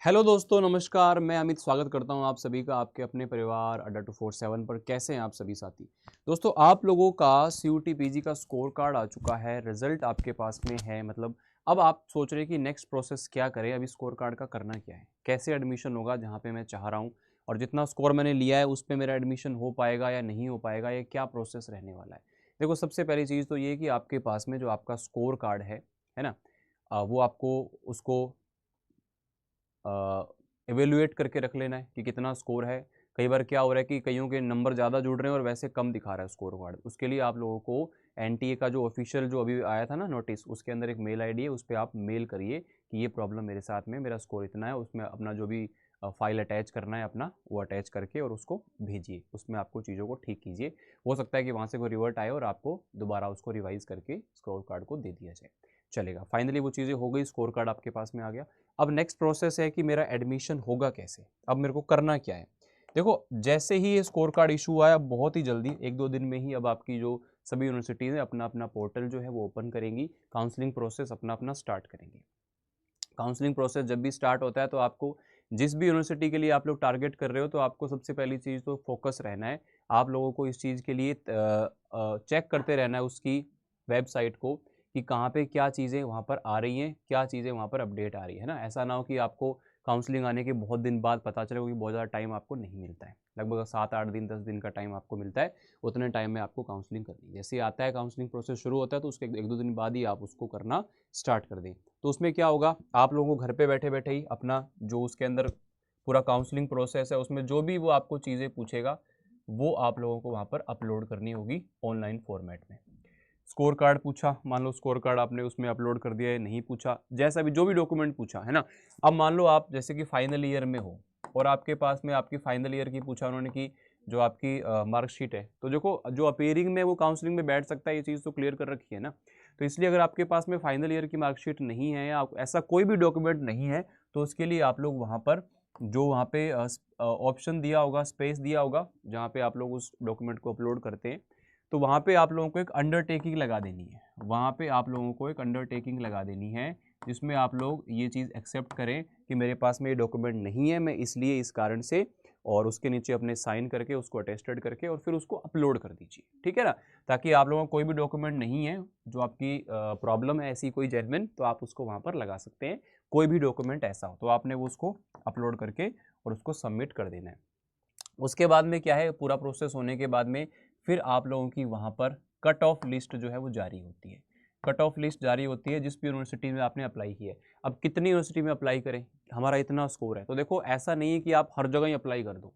Hello दोस्तों, नमस्कार। मैं अमित स्वागत करता हूं आप सभी का आपके अपने परिवार अड्डा 247 पर। कैसे हैं आप सभी साथी? दोस्तों, आप लोगों का सीयूटी पीजी का स्कोर कार्ड आ चुका है, रिजल्ट आपके पास में है। मतलब अब आप सोच रहे हैं कि नेक्स्ट प्रोसेस क्या करें, अभी स्कोर कार्ड का करना क्या है, कैसे एडमिशन होगा जहाँ पे मैं चाह रहा हूँ, और जितना स्कोर मैंने लिया है उस पर मेरा एडमिशन हो पाएगा या नहीं हो पाएगा, ये क्या प्रोसेस रहने वाला है। देखो, सबसे पहली चीज़ तो ये कि आपके पास में जो आपका स्कोर कार्ड है ना, वो आपको उसको एवेल्यूएट करके रख लेना है कि कितना स्कोर है। कई बार क्या हो रहा है कि कईयों के नंबर ज़्यादा जुड़ रहे हैं और वैसे कम दिखा रहा है स्कोर कार्ड। उसके लिए आप लोगों को एनटीए का जो ऑफिशियल जो अभी आया था ना नोटिस, उसके अंदर एक मेल आईडी है, उस पर आप मेल करिए कि ये प्रॉब्लम मेरे साथ में, मेरा स्कोर इतना है। उसमें अपना जो भी फाइल अटैच करना है अपना, वो अटैच करके और उसको भेजिए। उसमें आपको चीज़ों को ठीक कीजिए। हो सकता है कि वहाँ से कोई रिवर्ट आए और आपको दोबारा उसको रिवाइज करके स्कोर कार्ड को दे दिया जाए। चलेगा। फाइनली वो चीज़ें हो गई, स्कोर कार्ड आपके पास में आ गया। अब नेक्स्ट प्रोसेस है कि मेरा एडमिशन होगा कैसे। अब मेरे को करना क्या है। देखो, जैसे ही ये स्कोर कार्ड इशू आया, बहुत ही जल्दी 1-2 दिन में ही अब आपकी जो सभी यूनिवर्सिटीज़ हैं अपना अपना पोर्टल जो है वो ओपन करेंगी, काउंसलिंग प्रोसेस अपना अपना स्टार्ट करेंगे। काउंसलिंग प्रोसेस जब भी स्टार्ट होता है तो आपको जिस भी यूनिवर्सिटी के लिए आप लोग टारगेट कर रहे हो, तो आपको सबसे पहली चीज़ तो फोकस रहना है। आप लोगों को इस चीज़ के लिए चेक करते रहना है उसकी वेबसाइट को कि कहाँ पे क्या चीज़ें वहाँ पर आ रही हैं, क्या चीज़ें वहाँ पर अपडेट आ रही है ना। ऐसा ना हो कि आपको काउंसलिंग आने के बहुत दिन बाद पता चले, क्योंकि बहुत ज़्यादा टाइम आपको नहीं मिलता है। लगभग 7-8 दिन 10 दिन का टाइम आपको मिलता है। उतने टाइम में आपको काउंसलिंग करनी है। जैसे ही आता है काउंसलिंग प्रोसेस शुरू होता है, तो उसके 1-2 दिन बाद ही आप उसको करना स्टार्ट कर दें। तो उसमें क्या होगा, आप लोगों को घर पे बैठे बैठे ही अपना जो उसके अंदर पूरा काउंसलिंग प्रोसेस है, उसमें जो भी वो आपको चीज़ें पूछेगा, वो आप लोगों को वहाँ पर अपलोड करनी होगी ऑनलाइन फॉर्मेट में। स्कोर कार्ड पूछा, मान लो स्कोर कार्ड आपने उसमें अपलोड कर दिया है, नहीं पूछा, जैसा भी जो भी डॉक्यूमेंट पूछा है ना। अब मान लो आप जैसे कि फाइनल ईयर में हो और आपके पास में आपकी फाइनल ईयर की पूछा उन्होंने कि जो आपकी मार्कशीट है, तो देखो जो अपेयरिंग में वो काउंसलिंग में बैठ सकता है, ये चीज़ तो क्लियर कर रखी है ना। तो इसलिए अगर आपके पास में फाइनल ईयर की मार्कशीट नहीं है या ऐसा कोई भी डॉक्यूमेंट नहीं है, तो उसके लिए आप लोग वहाँ पर जो वहाँ पे ऑप्शन दिया होगा, स्पेस दिया होगा जहाँ पे आप लोग उस डॉक्यूमेंट को अपलोड करते हैं, तो वहाँ पे आप लोगों को एक अंडरटेकिंग लगा देनी है। वहाँ पे आप लोगों को एक अंडरटेकिंग लगा देनी है, जिसमें आप लोग ये चीज़ एक्सेप्ट करें कि मेरे पास में ये डॉक्यूमेंट नहीं है, मैं इसलिए इस कारण से, और उसके नीचे अपने साइन करके उसको अटेस्टेड करके और फिर उसको अपलोड कर दीजिए। ठीक है ना। ताकि आप लोगों को कोई भी डॉक्यूमेंट नहीं है जो आपकी प्रॉब्लम है ऐसी कोई जेन्युइन, तो आप उसको वहाँ पर लगा सकते हैं। कोई भी डॉक्यूमेंट ऐसा हो तो आपने वो उसको अपलोड करके और उसको सबमिट कर देना है। उसके बाद में क्या है, पूरा प्रोसेस होने के बाद में फिर आप लोगों की वहाँ पर कट ऑफ लिस्ट जो है वो जारी होती है। कट ऑफ लिस्ट जारी होती है जिस भी यूनिवर्सिटी में आपने अप्लाई किया है। अब कितनी यूनिवर्सिटी में अप्लाई करें, हमारा इतना स्कोर है, तो देखो ऐसा नहीं है कि आप हर जगह ही अप्लाई कर दो।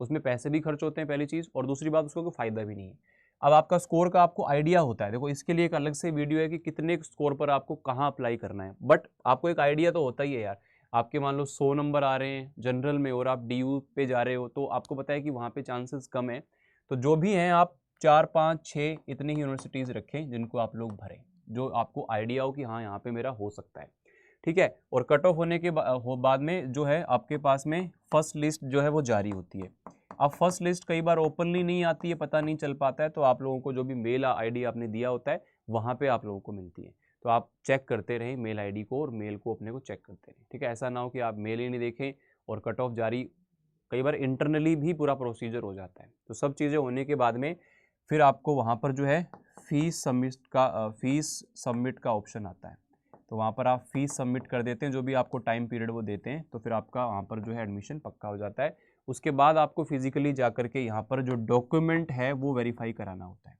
उसमें पैसे भी खर्च होते हैं पहली चीज़, और दूसरी बात उसका कोई फ़ायदा भी नहीं है। अब आपका स्कोर का आपको आइडिया होता है, देखो इसके लिए एक अलग से वीडियो है कि कितने स्कोर पर आपको कहाँ अप्लाई करना है, बट आपको एक आइडिया तो होता ही है यार। आपके मान लो 100 नंबर आ रहे हैं जनरल में और आप डीयू पे जा रहे हो, तो आपको पता है कि वहाँ पे चांसेस कम है। तो जो भी हैं आप 4-5-6 इतनी ही यूनिवर्सिटीज़ रखें जिनको आप लोग भरें, जो आपको आइडिया हो कि हाँ यहाँ पे मेरा हो सकता है। ठीक है। और कट ऑफ होने के बाद में जो है आपके पास में फर्स्ट लिस्ट जो है वो जारी होती है। अब फर्स्ट लिस्ट कई बार ओपनली नहीं आती है, पता नहीं चल पाता है, तो आप लोगों को जो भी मेल आईडी आपने दिया होता है वहाँ पे आप लोगों को मिलती है। तो आप चेक करते रहें मेल आईडी को, और मेल को अपने को चेक करते रहें। ठीक है। ऐसा ना हो कि आप मेल ही नहीं देखें और कट ऑफ जारी, कई बार इंटरनली भी पूरा प्रोसीजर हो जाता है। तो सब चीज़ें होने के बाद में फिर आपको वहाँ पर जो है फीस सबमिट का ऑप्शन आता है। तो वहाँ पर आप फीस सबमिट कर देते हैं, जो भी आपको टाइम पीरियड वो देते हैं, तो फिर आपका वहाँ पर जो है एडमिशन पक्का हो जाता है। उसके बाद आपको फिजिकली जा करके यहाँ पर जो डॉक्यूमेंट है वो वेरीफाई कराना होता है।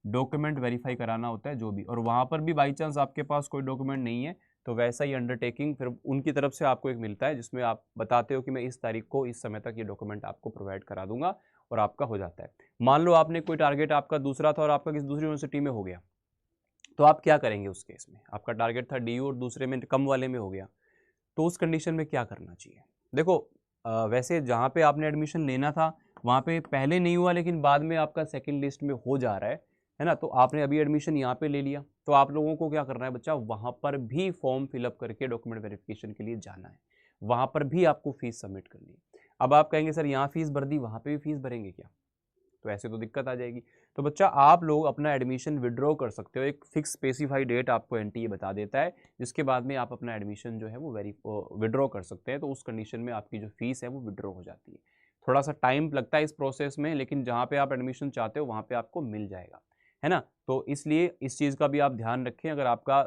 डॉक्यूमेंट वेरीफाई कराना होता है जो भी, और वहाँ पर भी बाई चांस आपके पास कोई डॉक्यूमेंट नहीं है, तो वैसा ही अंडरटेकिंग फिर उनकी तरफ से आपको एक मिलता है, जिसमें आप बताते हो कि मैं इस तारीख को इस समय तक ये डॉक्यूमेंट आपको प्रोवाइड करा दूंगा, और आपका हो जाता है। मान लो आपने कोई टारगेट आपका दूसरा था और आपका किसी दूसरी यूनिवर्सिटी में हो गया, तो आप क्या करेंगे उस केस में। आपका टारगेट था डीयू और दूसरे में कम वाले में हो गया, तो उस कंडीशन में क्या करना चाहिए। देखो, वैसे जहाँ पे आपने एडमिशन लेना था वहाँ पे पहले नहीं हुआ, लेकिन बाद में आपका सेकंड लिस्ट में हो जा रहा है ना, तो आपने अभी एडमिशन यहाँ पे ले लिया, तो आप लोगों को क्या करना है बच्चा, वहाँ पर भी फॉर्म फिलअप करके डॉक्यूमेंट वेरिफिकेशन के लिए जाना है। वहाँ पर भी आपको फीस सबमिट करनी है। अब आप कहेंगे सर यहाँ फीस भर दी, वहाँ पे भी फीस भरेंगे क्या। तो ऐसे तो दिक्कत आ जाएगी। तो बच्चा आप लोग अपना एडमिशन विड्रॉ कर सकते हो, एक फिक्स स्पेसिफाइड डेट आपको एनटीए बता देता है, जिसके बाद में आप अपना एडमिशन जो है वो विड्रॉ कर सकते हैं। तो उस कंडीशन में आपकी जो फीस है वो विड्रॉ हो जाती है। थोड़ा सा टाइम लगता है इस प्रोसेस में, लेकिन जहाँ पे आप एडमिशन चाहते हो वहाँ पे आपको मिल जाएगा, है ना। तो इसलिए इस चीज़ का भी आप ध्यान रखें। अगर आपका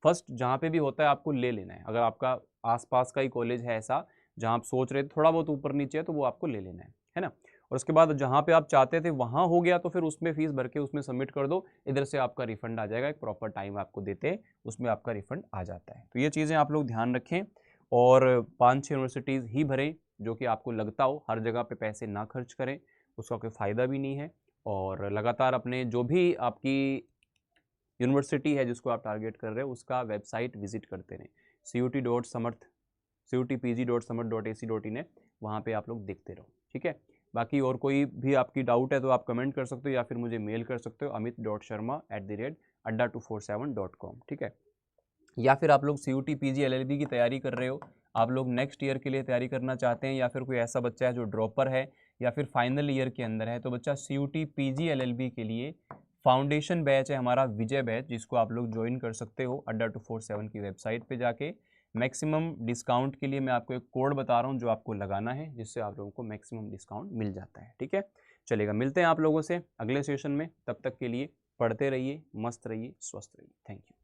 फर्स्ट जहाँ पे भी होता है आपको ले लेना है। अगर आपका आसपास का ही कॉलेज है ऐसा जहाँ आप सोच रहे थे थोड़ा बहुत ऊपर नीचे है, तो वो आपको ले लेना है ना। और उसके बाद जहाँ पे आप चाहते थे वहाँ हो गया तो फिर उसमें फीस भर के उसमें सबमिट कर दो, इधर से आपका रिफंड आ जाएगा। एक प्रॉपर टाइम आपको देते हैं, उसमें आपका रिफंड आ जाता है। तो ये चीज़ें आप लोग ध्यान रखें और 5-6 यूनिवर्सिटीज़ ही भरें जो कि आपको लगता हो। हर जगह पे पैसे ना खर्च करें, उसका कोई फ़ायदा भी नहीं है। और लगातार अपने जो भी आपकी यूनिवर्सिटी है जिसको आप टारगेट कर रहे हो उसका वेबसाइट विजिट करते रहें, CUT.pg.samarth.ac.in है, वहाँ पे आप लोग देखते रहो, ठीक है। बाकी और कोई भी आपकी डाउट है तो आप कमेंट कर सकते हो या फिर मुझे मेल कर सकते हो amit.sharma@adda247.com, ठीक है। या फिर आप लोग CUT PG LLB की तैयारी कर रहे हो, आप लोग नेक्स्ट ईयर के लिए तैयारी करना चाहते हैं, या फिर कोई ऐसा बच्चा है जो ड्रॉपर है या फिर फाइनल ईयर के अंदर है, तो बच्चा CUT PG LLB के लिए फाउंडेशन बैच है हमारा, विजय बैच, जिसको आप लोग ज्वाइन कर सकते हो adda247 की वेबसाइट पे जाके। मैक्सिमम डिस्काउंट के लिए मैं आपको एक कोड बता रहा हूँ जो आपको लगाना है, जिससे आप लोगों को मैक्सिमम डिस्काउंट मिल जाता है, ठीक है। चलेगा, मिलते हैं आप लोगों से अगले सेशन में। तब तक के लिए पढ़ते रहिए, मस्त रहिए, स्वस्थ रहिए। Thank you.